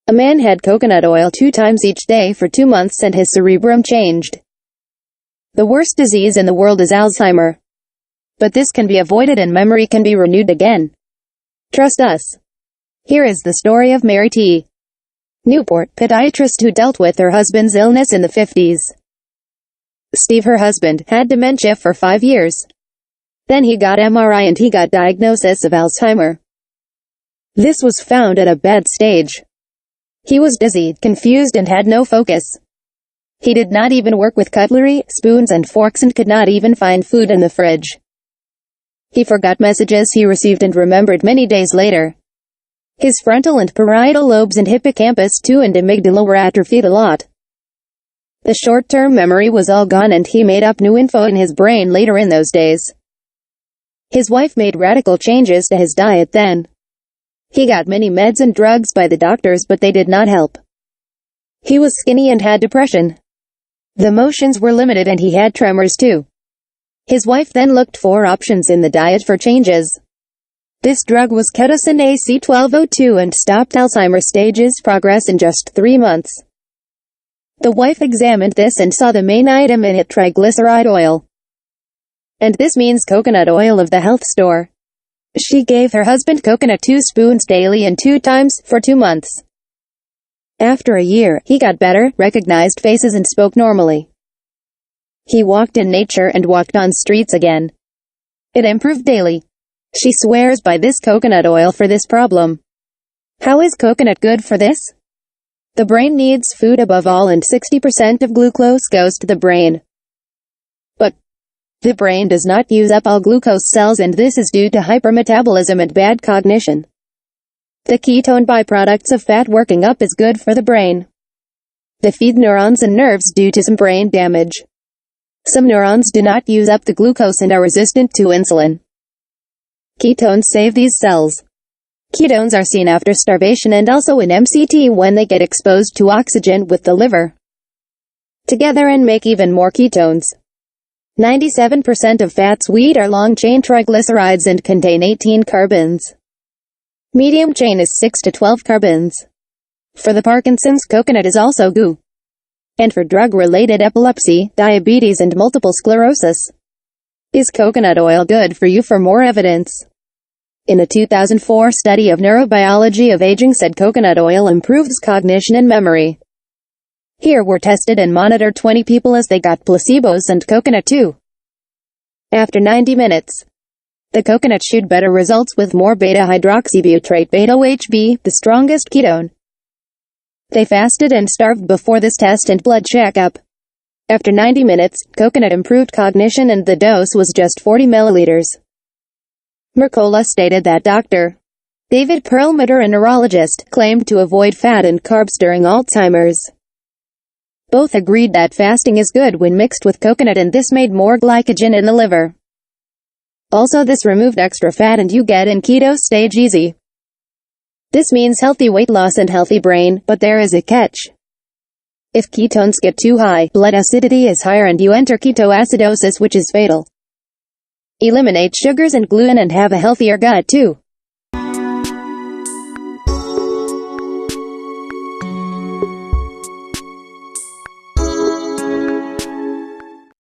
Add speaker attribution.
Speaker 1: A man had coconut oil 2 times each day for 2 months and his cerebrum changed. The worst disease in the world is Alzheimer. But this can be avoided and memory can be renewed again. Trust us. Here is the story of Mary T. Newport, pediatrist who dealt with her husband's illness in the 50s. Steve, her husband, had dementia for 5 years. Then he got MRI and he got diagnosis of Alzheimer. This was found at a bad stage. He was dizzy, confused and had no focus. He did not even work with cutlery, spoons and forks and could not even find food in the fridge. He forgot messages he received and remembered many days later. His frontal and parietal lobes and hippocampus too and amygdala were atrophied a lot. The short-term memory was all gone and he made up new info in his brain later in those days. His wife made radical changes to his diet then. He got many meds and drugs by the doctors but they did not help. He was skinny and had depression. The motions were limited and he had tremors too. His wife then looked for options in the diet for changes. This drug was Ketocin AC-1202 and stopped Alzheimer's stage's progress in just 3 months. The wife examined this and saw the main item in it, triglyceride oil. And this means coconut oil of the health store. She gave her husband coconut 2 spoons daily and 2 times for 2 months. After a year, he got better, recognized faces and spoke normally. He walked in nature and walked on streets again. It improved daily. She swears by this coconut oil for this problem. How is coconut good for this? The brain needs food above all and 60% of glucose goes to the brain. But the brain does not use up all glucose cells and this is due to hypermetabolism and bad cognition. The ketone byproducts of fat working up is good for the brain. They feed neurons and nerves due to some brain damage. Some neurons do not use up the glucose and are resistant to insulin. Ketones save these cells. Ketones are seen after starvation and also in MCT when they get exposed to oxygen with the liver. Together and make even more ketones. 97% of fats we eat are long-chain triglycerides and contain 18 carbons. Medium chain is 6 to 12 carbons. For the Parkinson's, coconut is also GU. And for drug-related epilepsy, diabetes and multiple sclerosis. Is coconut oil good for you? For more evidence. In a 2004 study of neurobiology of aging said coconut oil improves cognition and memory. Here were tested and monitored 20 people as they got placebos and coconut too. After 90 minutes, the coconut showed better results with more beta-hydroxybutyrate beta-OHB, the strongest ketone. They fasted and starved before this test and blood checkup. After 90 minutes, coconut improved cognition and the dose was just 40 milliliters. Mercola stated that Dr. David Perlmutter, a neurologist, claimed to avoid fat and carbs during Alzheimer's. Both agreed that fasting is good when mixed with coconut and this made more glycogen in the liver. Also this removed extra fat and you get in keto stage easy. This means healthy weight loss and healthy brain, but there is a catch. If ketones get too high, blood acidity is higher and you enter ketoacidosis which is fatal. Eliminate sugars and gluten and have a healthier gut too.